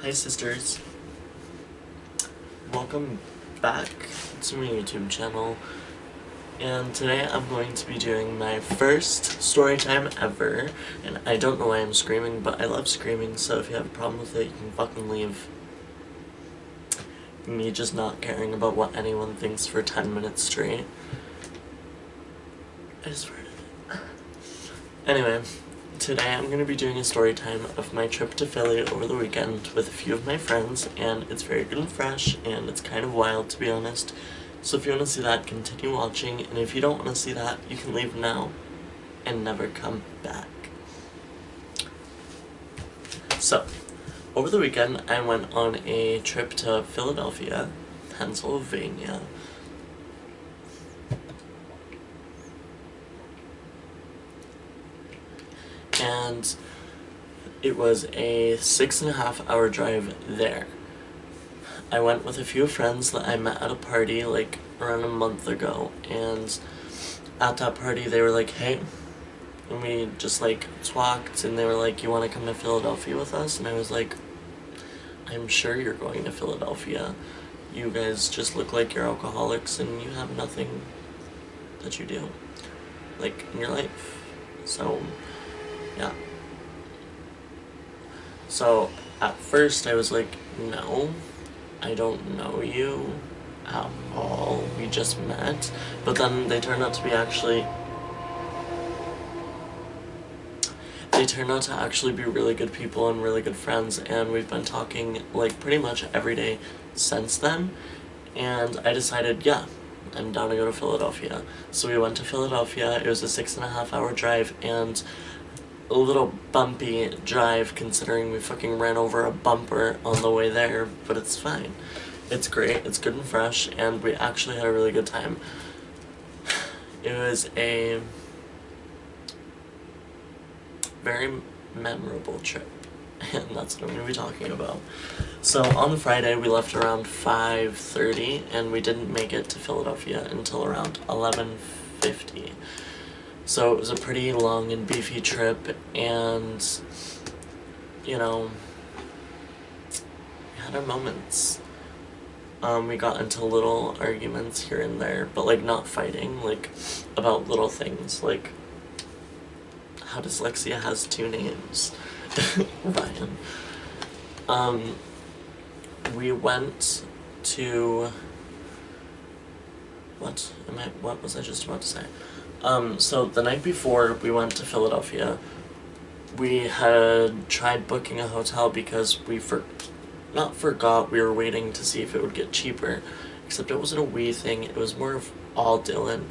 Hi sisters, welcome back to my YouTube channel, and today I'm going to be doing my first story time ever, and I don't know why I'm screaming, but I love screaming, so if you have a problem with it, you can fucking leave. Me just not caring about what anyone thinks for 10 minutes straight. I just farted. Anyway. Today I'm going to be doing a story time of my trip to Philly over the weekend with a few of my friends, and it's very good and fresh, and it's kind of wild, to be honest. So if you want to see that, continue watching, and if you don't want to see that, you can leave now and never come back. So, over the weekend I went on a trip to Philadelphia, Pennsylvania. And it was a 6.5-hour drive there. I went with a few friends that I met at a party like around a month ago, and at that party they were like, hey, and we just like talked, and they were like, you want to come to Philadelphia with us? And I was like, I'm sure you're going to Philadelphia. You guys just look like you're alcoholics and you have nothing that you do, like, in your life. So yeah. So, at first I was like, no, I don't know you at all, we just met. But then they turned out to be really good people and really good friends, and we've been talking like pretty much every day since then. And I decided, yeah, I'm down to go to Philadelphia. So we went to Philadelphia. It was a 6.5-hour drive, and a little bumpy drive considering we fucking ran over a bumper on the way there, but it's fine. It's great, it's good and fresh, and we actually had a really good time. It was a very memorable trip, and that's what I'm going to be talking about. So on Friday we left around 5:30, and we didn't make it to Philadelphia until around 11:50. So it was a pretty long and beefy trip, and, you know, we had our moments. We got into little arguments here and there, but, like, not fighting, like, about little things, like, how dyslexia has 2 names. Ryan. We went to... What was I just about to say? So the night before we went to Philadelphia, we had tried booking a hotel because we not forgot, we were waiting to see if it would get cheaper, except it wasn't a we thing, it was more of all Dylan.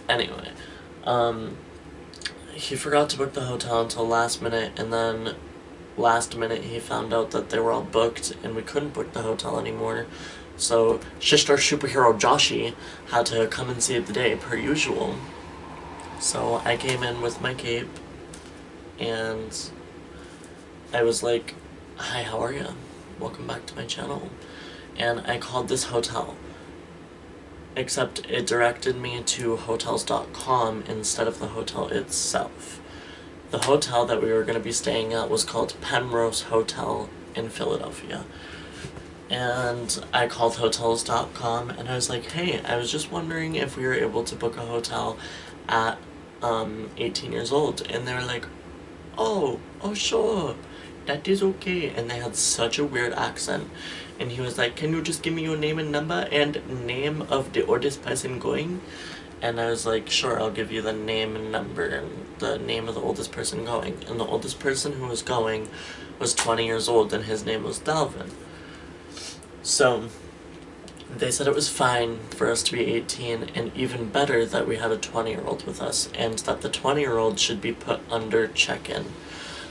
Anyway, he forgot to book the hotel until last minute, and then last minute he found out that they were all booked and we couldn't book the hotel anymore. So Sister Superhero Joshi had to come and save the day per usual. So I came in with my cape, and I was like, hi, how are you? Welcome back to my channel. And I called this hotel, except it directed me to hotels.com instead of the hotel itself. The hotel that we were going to be staying at was called Penrose Hotel in Philadelphia. And I called hotels.com, and I was like, hey, I was just wondering if we were able to book a hotel at 18 years old. And they were like, oh sure, that is okay. And they had such a weird accent, and he was like, can you just give me your name and number and name of the oldest person going? And I was like, sure, I'll give you the name and number and the name of the oldest person going. And the oldest person who was going was 20 years old, and his name was Dalvin. So they said it was fine for us to be 18, and even better that we had a 20-year-old with us, and that the 20-year-old should be put under check-in.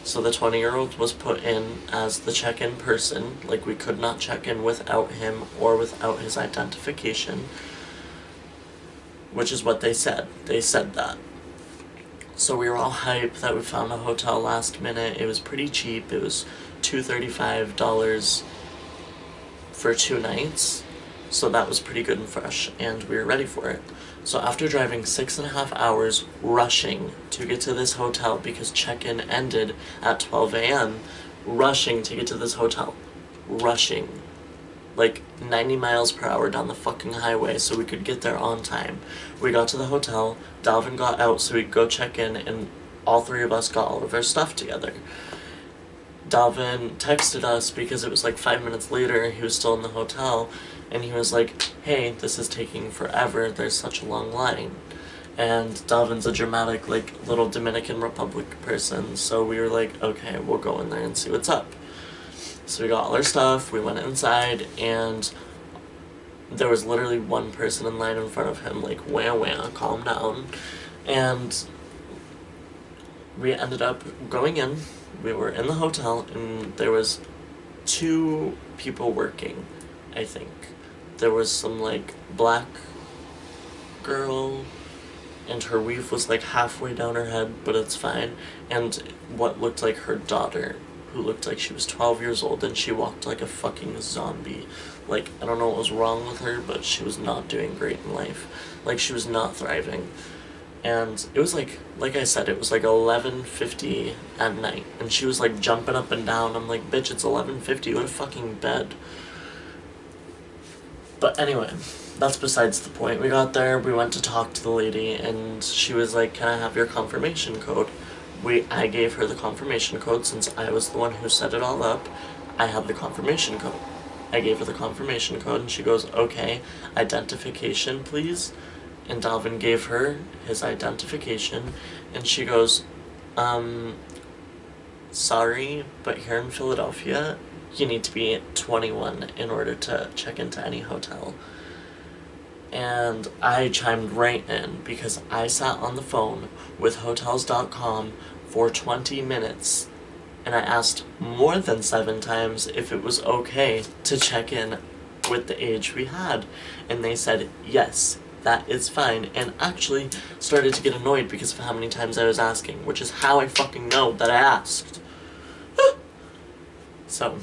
So the 20-year-old was put in as the check-in person, like we could not check in without him or without his identification, which is what they said. They said that. So we were all hyped that we found a hotel last minute. It was pretty cheap. It was $235 for 2 nights. So that was pretty good and fresh, and we were ready for it. So after driving 6.5 hours, rushing to get to this hotel because check-in ended at 12 a.m., rushing to get to this hotel, rushing like 90 miles per hour down the fucking highway so we could get there on time. We got to the hotel, Dalvin got out so we could go check in, and all three of us got all of our stuff together. Dalvin texted us because it was like 5 minutes later, he was still in the hotel, and he was like, hey, this is taking forever, there's such a long line. And Dalvin's a dramatic, like, little Dominican Republic person, so we were like, okay, we'll go in there and see what's up. So we got all our stuff, we went inside, and there was literally one person in line in front of him, like, wah, calm down. And we ended up going in, we were in the hotel, and there was 2 people working, I think. There was some, like, black girl, and her weave was, like, halfway down her head, but it's fine, and what looked like her daughter, who looked like she was 12 years old, and she walked like a fucking zombie. Like, I don't know what was wrong with her, but she was not doing great in life. Like, she was not thriving. And it was like I said, it was like 11:50 at night, and she was like jumping up and down. I'm like, bitch, it's 11:50, go to fucking bed. But anyway, that's besides the point. We got there, we went to talk to the lady, and she was like, can I have your confirmation code? I gave her the confirmation code since I was the one who set it all up. I had the confirmation code. I gave her the confirmation code, and she goes, okay, identification, please. And Dalvin gave her his identification, and she goes, sorry, but here in Philadelphia, you need to be 21 in order to check into any hotel. And I chimed right in because I sat on the phone with Hotels.com for 20 minutes, and I asked more than 7 times if it was okay to check in with the age we had, and they said yes, that is fine, and actually started to get annoyed because of how many times I was asking, which is how I fucking know that I asked. So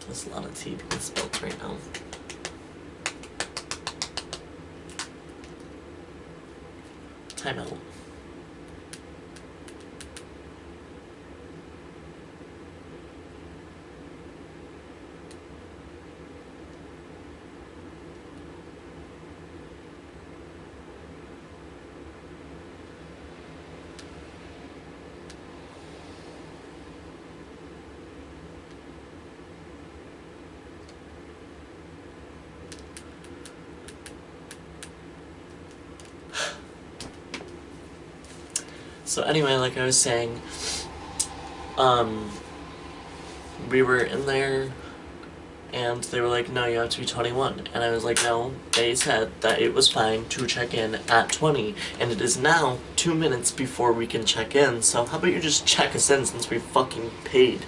there's a lot of tea being spilled right now. Time out. So anyway, like I was saying, we were in there, and they were like, no, you have to be 21, and I was like, no, they said that it was fine to check in at 20, and it is now 2 minutes before we can check in, so how about you just check us in since we fucking paid?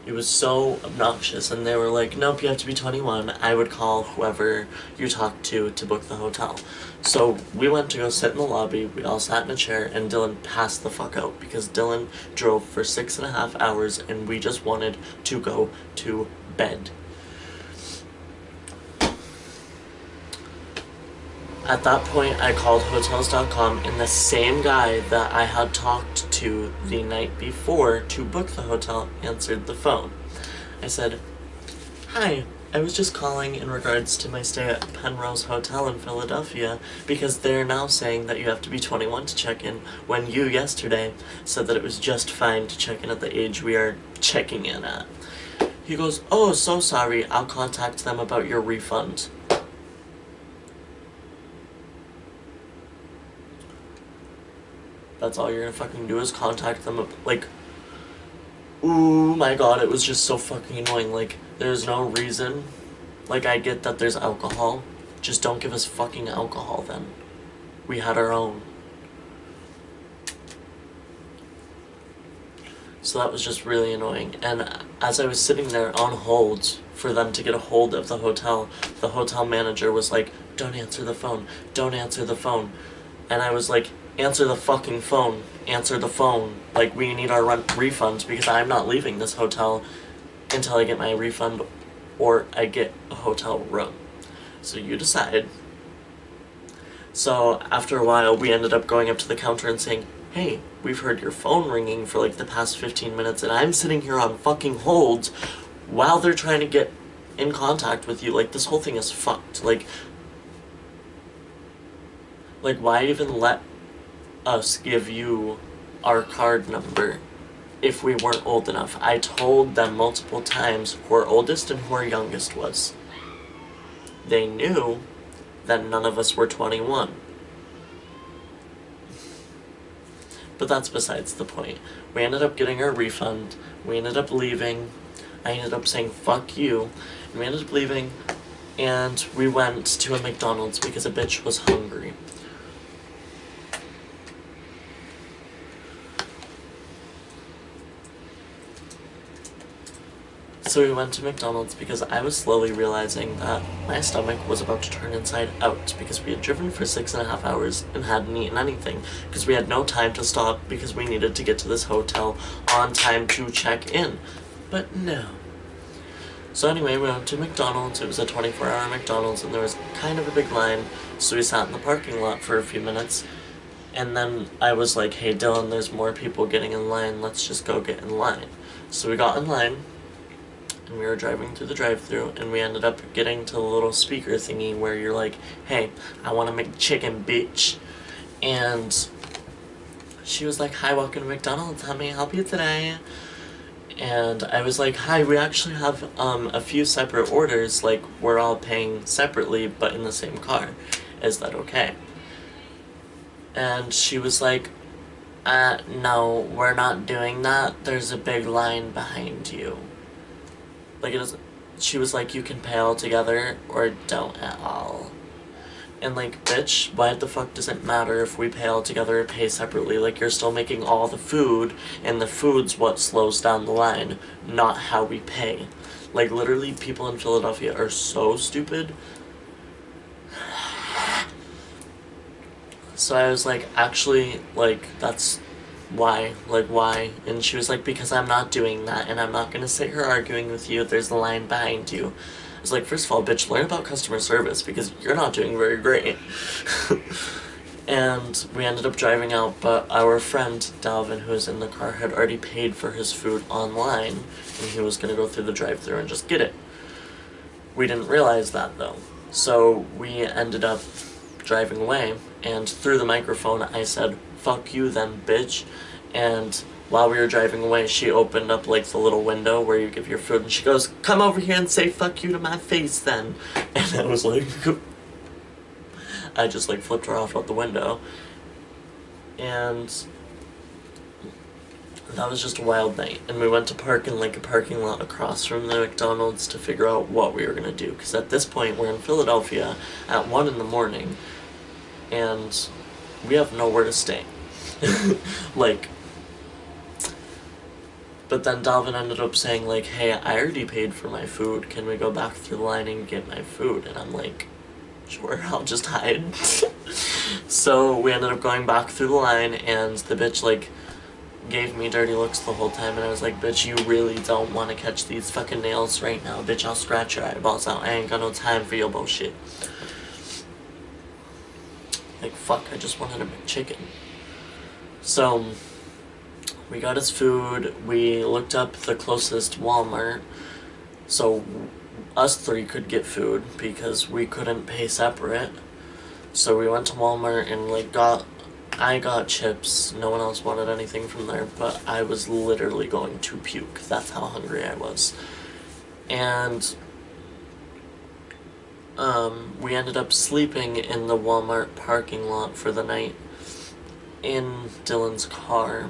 It was so obnoxious, and they were like, nope, you have to be 21. I would call whoever you talked to book the hotel. So we went to go sit in the lobby, we all sat in a chair, and Dylan passed the fuck out, because Dylan drove for 6.5 hours, and we just wanted to go to bed. At that point, I called Hotels.com, and the same guy that I had talked to the night before to book the hotel answered the phone. I said, hi, I was just calling in regards to my stay at Penrose Hotel in Philadelphia, because they're now saying that you have to be 21 to check in, when you yesterday said that it was just fine to check in at the age we are checking in at. He goes, oh, so sorry, I'll contact them about your refund. That's all you're gonna fucking do is contact them, like, ooh my god, it was just so fucking annoying. Like, there's no reason. Like, I get that there's alcohol, just don't give us fucking alcohol then. We had our own. So that was just really annoying, and as I was sitting there on hold for them to get a hold of the hotel manager was like, don't answer the phone, don't answer the phone. And I was like, answer the fucking phone, answer the phone. Like, we need our refunds, because I'm not leaving this hotel until I get my refund or I get a hotel room. So you decide. So after a while, we ended up going up to the counter and saying, hey, we've heard your phone ringing for like the past 15 minutes and I'm sitting here on fucking hold while they're trying to get in contact with you. Like, this whole thing is fucked. Like, why even let us give you our card number if we weren't old enough? I told them multiple times who our oldest and who our youngest was. They knew that none of us were 21. But that's besides the point. We ended up getting our refund. We ended up leaving. I ended up saying fuck you. And we ended up leaving. And we went to a McDonald's because a bitch was hungry. So we went to McDonald's because I was slowly realizing that my stomach was about to turn inside out because we had driven for 6.5 hours and hadn't eaten anything because we had no time to stop because we needed to get to this hotel on time to check in. But no. So anyway, we went to McDonald's. It was a 24-hour McDonald's and there was kind of a big line, so we sat in the parking lot for a few minutes. And then I was like, hey Dylan, there's more people getting in line, let's just go get in line. So we got in line. And we were driving through the drive-thru, and we ended up getting to the little speaker thingy where you're like, hey, I want a McChicken, bitch. And she was like, hi, welcome to McDonald's, how may I help you today? And I was like, hi, we actually have a few separate orders, like, we're all paying separately, but in the same car. Is that okay? And she was like, no, we're not doing that, there's a big line behind you. Like, it doesn't, she was like, you can pay all together or don't at all. And like, bitch, why the fuck does it matter if we pay all together or pay separately? Like, you're still making all the food, and the food's what slows down the line, not how we pay. Like, literally, people in Philadelphia are so stupid. So I was like, actually, like, that's why? Like, why? And she was like, because I'm not doing that, and I'm not gonna sit here arguing with you, there's a line behind you. I was like, first of all, bitch, learn about customer service, because you're not doing very great. And we ended up driving out, but our friend, Dalvin, who was in the car, had already paid for his food online, and he was gonna go through the drive-thru and just get it. We didn't realize that, though. So we ended up driving away, and through the microphone I said, fuck you then, bitch. And while we were driving away, she opened up like the little window where you give your food, and she goes, come over here and say fuck you to my face then. And I was like, I just like flipped her off out the window. And that was just a wild night. And we went to park in like a parking lot across from the McDonald's to figure out what we were gonna do, because at this point we're in Philadelphia at 1 in the morning and we have nowhere to stay. Like, but then Dalvin ended up saying like, hey, I already paid for my food, can we go back through the line and get my food? And I'm like, sure, I'll just hide. So we ended up going back through the line, and the bitch like gave me dirty looks the whole time, and I was like, bitch, you really don't want to catch these fucking nails right now, bitch, I'll scratch your eyeballs out, I ain't got no time for your bullshit. Like, fuck, I just wanted a McChicken. So, we got his food, we looked up the closest Walmart, so us three could get food, because we couldn't pay separate. So we went to Walmart and, like, I got chips, no one else wanted anything from there, but I was literally going to puke, that's how hungry I was. And we ended up sleeping in the Walmart parking lot for the night in Dylan's car,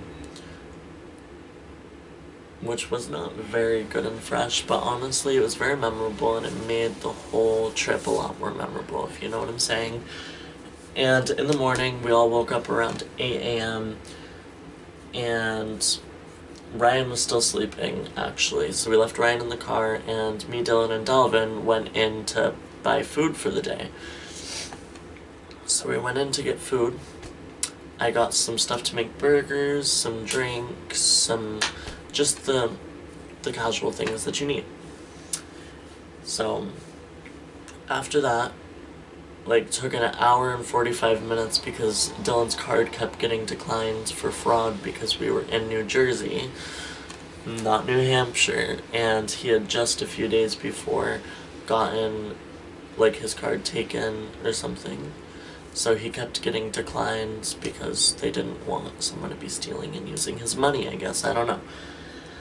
which was not very good and fresh, but honestly it was very memorable, and it made the whole trip a lot more memorable, if you know what I'm saying. And in the morning we all woke up around 8 a.m. and Ryan was still sleeping, actually, so we left Ryan in the car, and me, Dylan, and Dalvin went in to buy food for the day. So we went in to get food. I got some stuff to make burgers, some drinks, some just the casual things that you need. So after that, like took an hour and 45 minutes because Dylan's card kept getting declined for fraud because we were in New Jersey, not New Hampshire, and he had just a few days before gotten like his card taken or something. So he kept getting declined because they didn't want someone to be stealing and using his money, I guess. I don't know.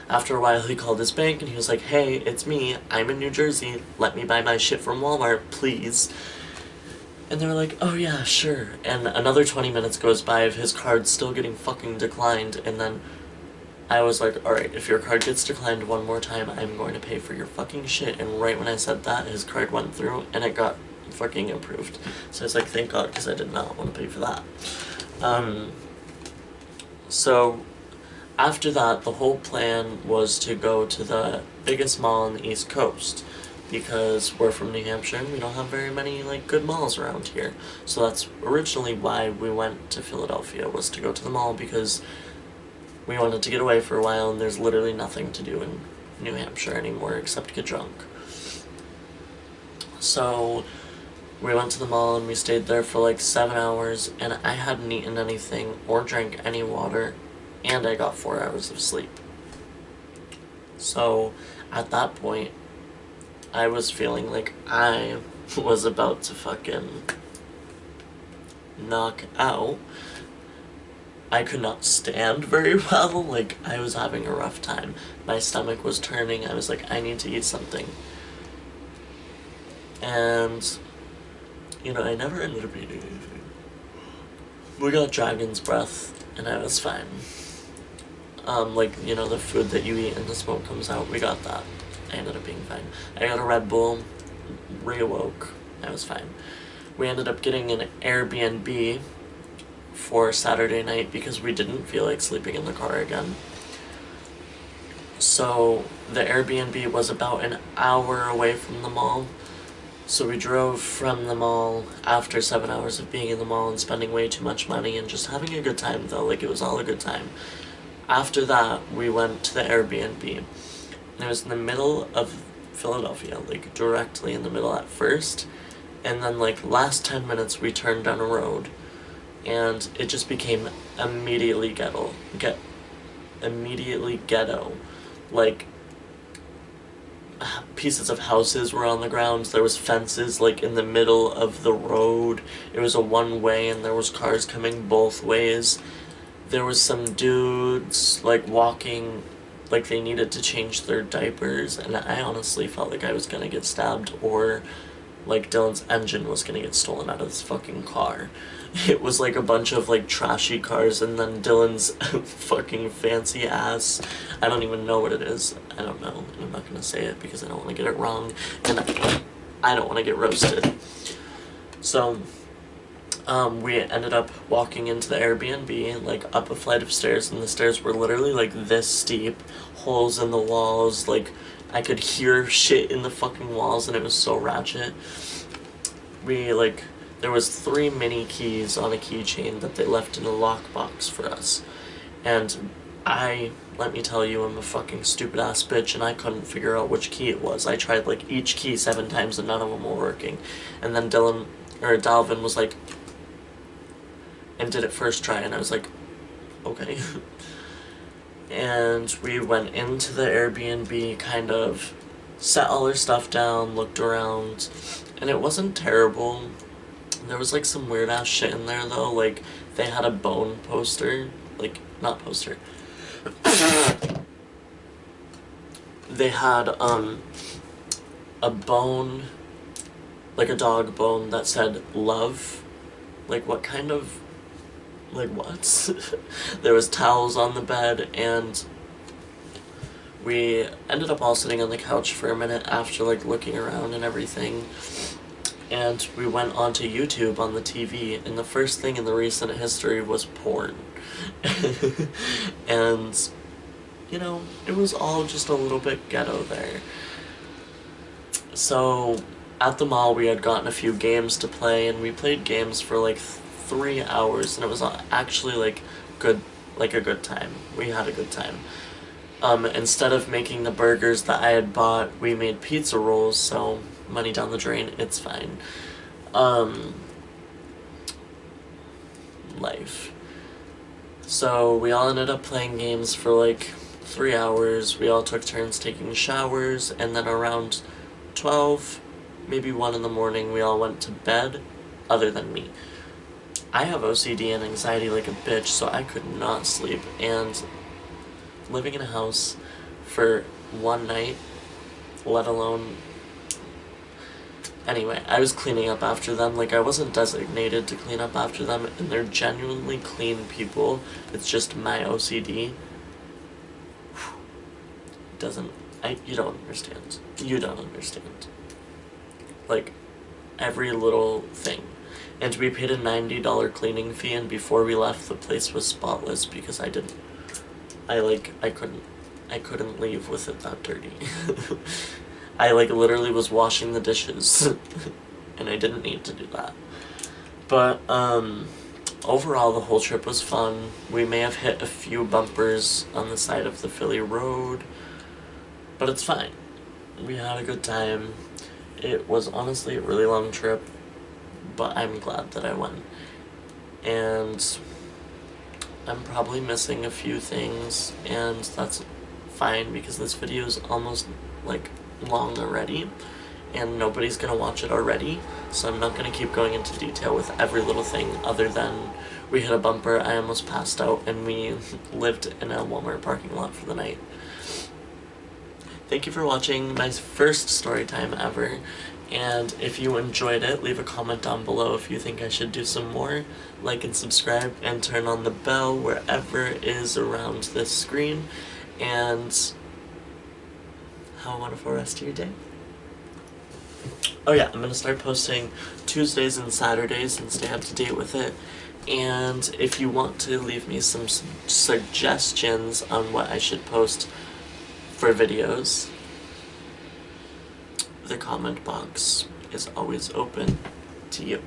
After a while, he called his bank and he was like, hey, it's me. I'm in New Jersey. Let me buy my shit from Walmart, please. And they were like, oh yeah, sure. And another 20 minutes goes by of his card still getting fucking declined. And then I was like, alright, if your card gets declined one more time, I'm going to pay for your fucking shit. And right when I said that, his card went through and it got fucking approved. So I was like, thank God, because I did not want to pay for that. So after that, the whole plan was to go to the biggest mall on the East Coast, because we're from New Hampshire and we don't have very many like good malls around here. So that's originally why we went to Philadelphia, was to go to the mall, because we wanted to get away for a while and there's literally nothing to do in New Hampshire anymore except get drunk. So we went to the mall and we stayed there for like 7 hours, and I hadn't eaten anything or drank any water, and I got 4 hours of sleep. So at that point, I was feeling like I was about to fucking knock out. I could not stand very well, like I was having a rough time. My stomach was turning, I was like, I need to eat something. And you know, I never ended up eating anything. We got dragon's breath, and I was fine. Like, you know, the food that you eat and the smoke comes out, we got that. I ended up being fine. I got a Red Bull, reawoke, I was fine. We ended up getting an Airbnb for Saturday night because we didn't feel like sleeping in the car again. So the Airbnb was about an hour away from the mall. So we drove from the mall after 7 hours of being in the mall and spending way too much money and just having a good time, though. Like, it was all a good time. After that, we went to the Airbnb. And it was in the middle of Philadelphia, like, directly in the middle at first. And then, like, last 10 minutes, we turned down a road. And it just became immediately ghetto. Immediately ghetto. Like, pieces of houses were on the ground. There was fences like in the middle of the road. It was a one-way and there was cars coming both ways. There was some dudes like walking like they needed to change their diapers, and I honestly felt like I was gonna get stabbed, or like Dylan's engine was gonna get stolen out of this fucking car. It was like a bunch of like trashy cars, and then Dylan's fucking fancy ass. I don't even know what it is. I don't know, and I'm not gonna say it because I don't want to get it wrong, and I don't want to get roasted. So, we ended up walking into the Airbnb, like up a flight of stairs, and the stairs were literally like this steep, holes in the walls, like I could hear shit in the fucking walls, and it was so ratchet. There was 3 mini keys on a keychain that they left in a lockbox for us. And let me tell you, I'm a fucking stupid ass bitch, and I couldn't figure out which key it was. I tried like each key 7 times and none of them were working. And then Dalvin was like, and did it first try, and I was like, okay. And we went into the Airbnb, kind of set all our stuff down, looked around, and it wasn't terrible. There was like some weird ass shit in there though, like they had a bone poster, like, not poster. They had a bone, like a dog bone that said love. Like, what kind of, like, what? There was towels on the bed, and we ended up all sitting on the couch for a minute after like looking around and everything. And we went onto YouTube on the TV, and the first thing in the recent history was porn. And, you know, it was all just a little bit ghetto there. So, at the mall we had gotten a few games to play, and we played games for like 3 hours, and it was actually like a good time. We had a good time. Instead of making the burgers that I had bought, we made pizza rolls, so money down the drain, it's fine. life. So we all ended up playing games for like 3 hours. We all took turns taking showers, and then around 12, maybe 1 in the morning, we all went to bed, other than me. I have OCD and anxiety like a bitch, so I could not sleep, and living in a house for one night, let alone... Anyway, I was cleaning up after them. Like, I wasn't designated to clean up after them, and they're genuinely clean people. It's just my OCD. You don't understand. You don't understand. Like, every little thing. And we paid a $90 cleaning fee, and before we left, the place was spotless because I couldn't leave with it that dirty. I literally was washing the dishes and I didn't need to do that. But overall the whole trip was fun. We may have hit a few bumpers on the side of the Philly road, but it's fine. We had a good time. It was honestly a really long trip, but I'm glad that I went. And I'm probably missing a few things, and that's fine because this video is almost long already, and nobody's gonna watch it already, so I'm not gonna keep going into detail with every little thing other than we hit a bumper, I almost passed out, and we lived in a Walmart parking lot for the night. Thank you for watching my first story time ever, and if you enjoyed it, leave a comment down below if you think I should do some more. Like and subscribe, and turn on the bell wherever it is around this screen, and have a wonderful rest of your day. Oh yeah, I'm gonna start posting Tuesdays and Saturdays and stay up to date with it. And if you want to leave me some suggestions on what I should post for videos, the comment box is always open to you.